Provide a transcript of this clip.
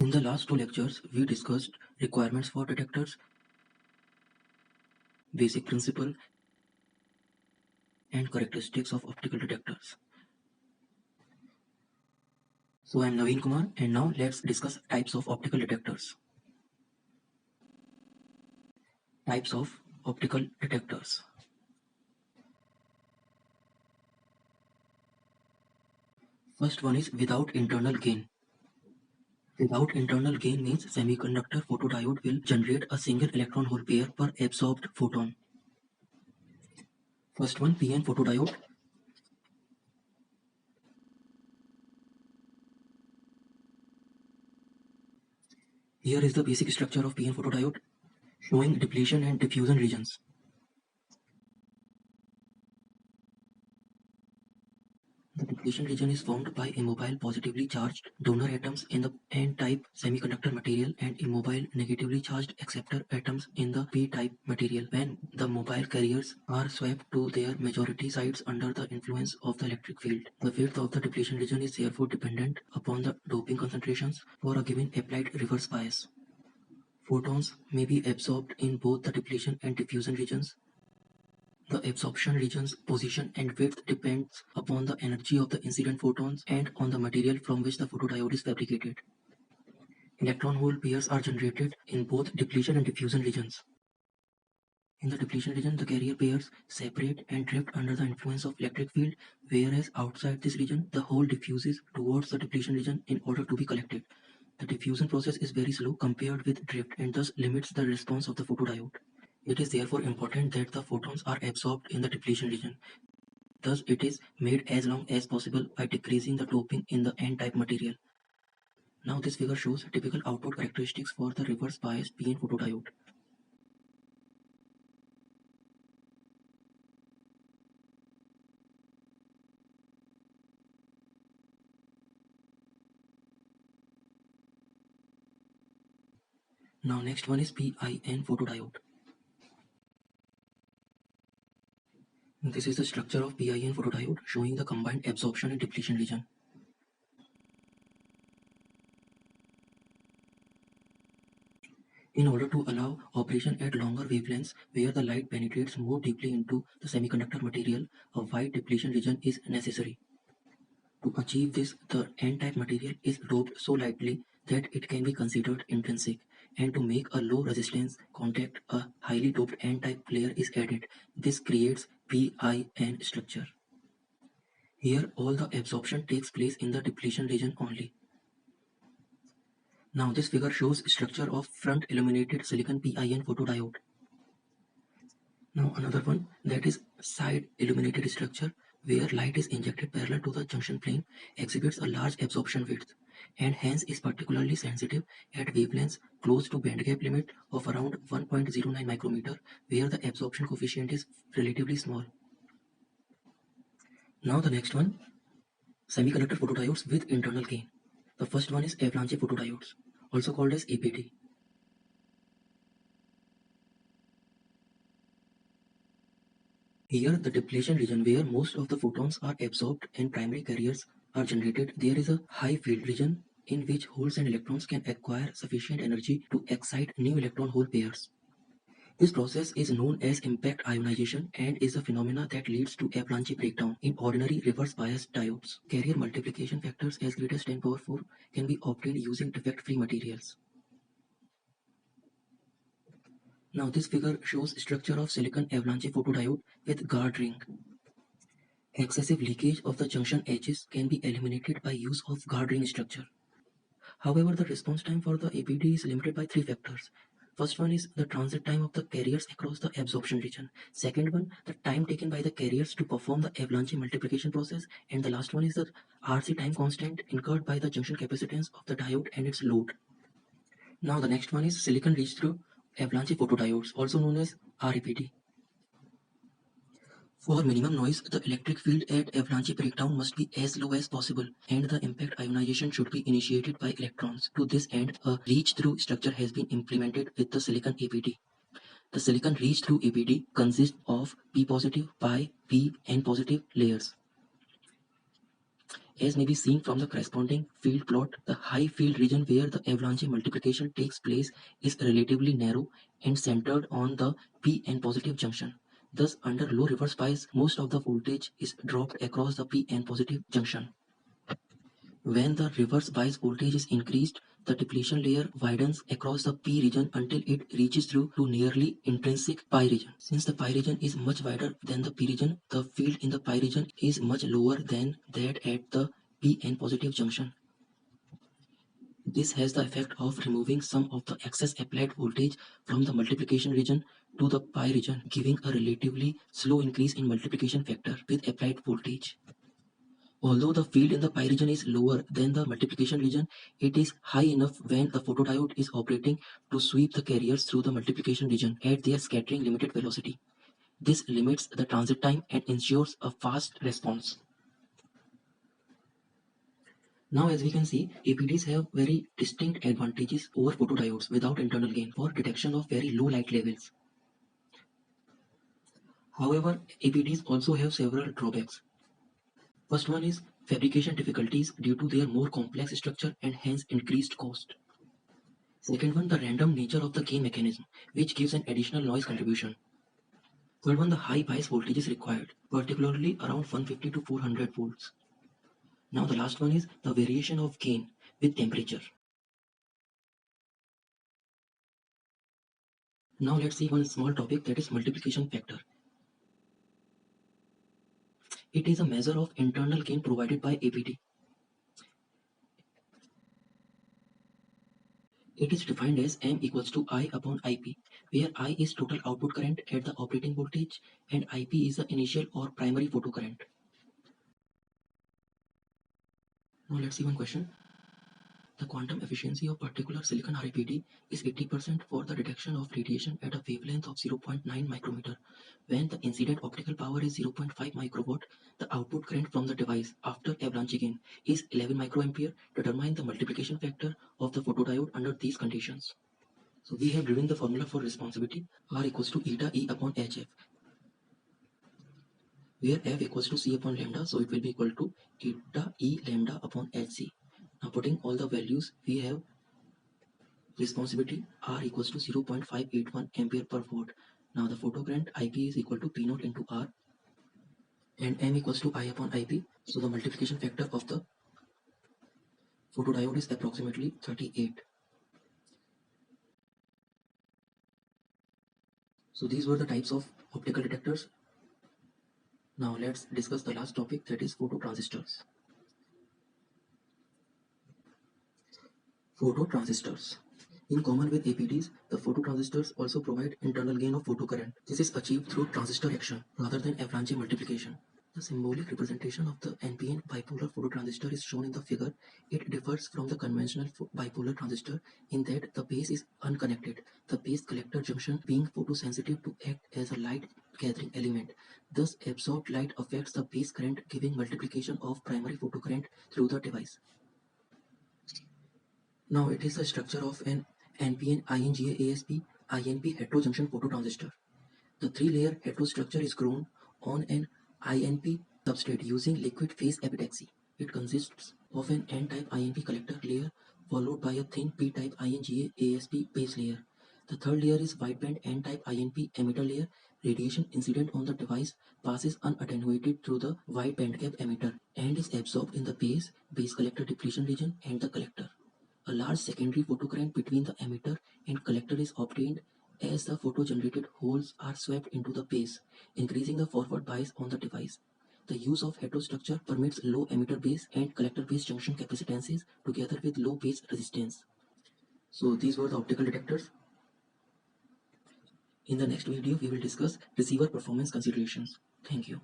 In the last two lectures, we discussed requirements for detectors, basic principle, and characteristics of optical detectors. So I am Naveen Kumar, and now let's discuss types of optical detectors. Types of optical detectors. First one is without internal gain. Without internal gain means semiconductor photodiode will generate a single electron hole pair per absorbed photon. First one, PN photodiode. Here is the basic structure of PN photodiode, showing depletion and diffusion regions. The depletion region is formed by immobile positively charged donor atoms in the N-type semiconductor material and immobile negatively charged acceptor atoms in the P-type material. When the mobile carriers are swept to their majority sites under the influence of the electric field, the width of the depletion region is therefore dependent upon the doping concentrations for a given applied reverse bias. Photons may be absorbed in both the depletion and diffusion regions. The absorption region's position and width depends upon the energy of the incident photons and on the material from which the photodiode is fabricated. Electron hole pairs are generated in both depletion and diffusion regions. In the depletion region, the carrier pairs separate and drift under the influence of electric field, whereas outside this region, the hole diffuses towards the depletion region in order to be collected. The diffusion process is very slow compared with drift and thus limits the response of the photodiode. It is therefore important that the photons are absorbed in the depletion region. Thus, it is made as long as possible by decreasing the doping in the N-type material. Now this figure shows typical output characteristics for the reverse biased PN photodiode. Now next one is PIN photodiode. This is the structure of PIN photodiode showing the combined absorption and depletion region. In order to allow operation at longer wavelengths where the light penetrates more deeply into the semiconductor material, a wide depletion region is necessary. To achieve this, the N-type material is doped so lightly that it can be considered intrinsic, and to make a low resistance contact, a highly doped N-type layer is added. This creates PIN structure. Here, all the absorption takes place in the depletion region only. Now this figure shows structure of front illuminated silicon PIN photodiode. Now another one, that is side illuminated structure, where light is injected parallel to the junction plane, exhibits a large absorption width and hence is particularly sensitive at wavelengths close to bandgap limit of around 1.09 micrometer, where the absorption coefficient is relatively small. Now the next one, semiconductor photodiodes with internal gain. The first one is avalanche photodiodes, also called as APD. Here, the depletion region where most of the photons are absorbed and primary carriers are generated, there is a high field region in which holes and electrons can acquire sufficient energy to excite new electron hole pairs. This process is known as impact ionization and is a phenomena that leads to avalanche breakdown in ordinary reverse bias diodes. Carrier multiplication factors as great as 10 power 4 can be obtained using defect-free materials. Now this figure shows structure of silicon avalanche photodiode with guard ring. Excessive leakage of the junction edges can be eliminated by use of guard ring structure. However, the response time for the APD is limited by three factors. First one is the transit time of the carriers across the absorption region. Second one, the time taken by the carriers to perform the avalanche multiplication process. And the last one is the RC time constant incurred by the junction capacitance of the diode and its load. Now the next one is silicon reach-through avalanche photodiodes, also known as RAPD. For minimum noise, the electric field at avalanche breakdown must be as low as possible, and the impact ionization should be initiated by electrons. To this end, a reach-through structure has been implemented with the silicon APD. The silicon reach-through APD consists of P positive, pi, P, N positive layers. As may be seen from the corresponding field plot, the high field region where the avalanche multiplication takes place is relatively narrow and centered on the p-n positive junction. Thus, under low reverse bias, most of the voltage is dropped across the p-n positive junction. When the reverse bias voltage is increased, the depletion layer widens across the P region until it reaches through to nearly intrinsic pi region. Since the pi region is much wider than the P region, the field in the pi region is much lower than that at the P-n positive junction. This has the effect of removing some of the excess applied voltage from the multiplication region to the pi region, giving a relatively slow increase in multiplication factor with applied voltage. Although the field in the pi region is lower than the multiplication region, it is high enough when the photodiode is operating to sweep the carriers through the multiplication region at their scattering limited velocity. This limits the transit time and ensures a fast response. Now, as we can see, APDs have very distinct advantages over photodiodes without internal gain for detection of very low light levels. However, APDs also have several drawbacks. First one is fabrication difficulties due to their more complex structure and hence increased cost. Second one, the random nature of the gain mechanism, which gives an additional noise contribution. Third one, the high bias voltage is required, particularly around 150 to 400 volts. Now the last one is the variation of gain with temperature. Now let's see one small topic, that is multiplication factor. It is a measure of internal gain provided by APD. It is defined as M equals to I upon IP, where I is total output current at the operating voltage and IP is the initial or primary photocurrent. Now let's see one question. The quantum efficiency of particular silicon RIPD is 80% for the detection of radiation at a wavelength of 0.9 micrometer. When the incident optical power is 0.5 microwatt, the output current from the device after avalanche gain is 11 microampere. Determine the multiplication factor of the photodiode under these conditions. So we have given the formula for responsivity, R equals to eta E upon HF, where F equals to C upon lambda, so it will be equal to eta E lambda upon HC. Now putting all the values, we have responsivity R equals to 0.581 ampere per watt. Now the photocurrent IP is equal to P naught into R and M equals to I upon IP. So the multiplication factor of the photodiode is approximately 38. So these were the types of optical detectors. Now let's discuss the last topic, that is phototransistors. Phototransistors. In common with APDs, the phototransistors also provide internal gain of photocurrent. This is achieved through transistor action rather than avalanche multiplication. The symbolic representation of the NPN bipolar phototransistor is shown in the figure. It differs from the conventional bipolar transistor in that the base is unconnected, the base collector junction being photosensitive to act as a light gathering element. Thus, absorbed light affects the base current, giving multiplication of primary photocurrent through the device. Now it is the structure of an NPN INGA ASP INP heterojunction phototransistor. The three-layer heterostructure is grown on an INP substrate using liquid phase epitaxy. It consists of an N-type INP collector layer followed by a thin P-type INGA ASP base layer. The third layer is wideband N-type INP emitter layer. Radiation incident on the device passes unattenuated through the wide bandgap emitter and is absorbed in the base collector depletion region and the collector. A large secondary photocurrent between the emitter and collector is obtained as the photo-generated holes are swept into the base, increasing the forward bias on the device. The use of heterostructure permits low emitter base and collector base junction capacitances together with low base resistance. So these were the optical detectors. In the next video, we will discuss receiver performance considerations. Thank you.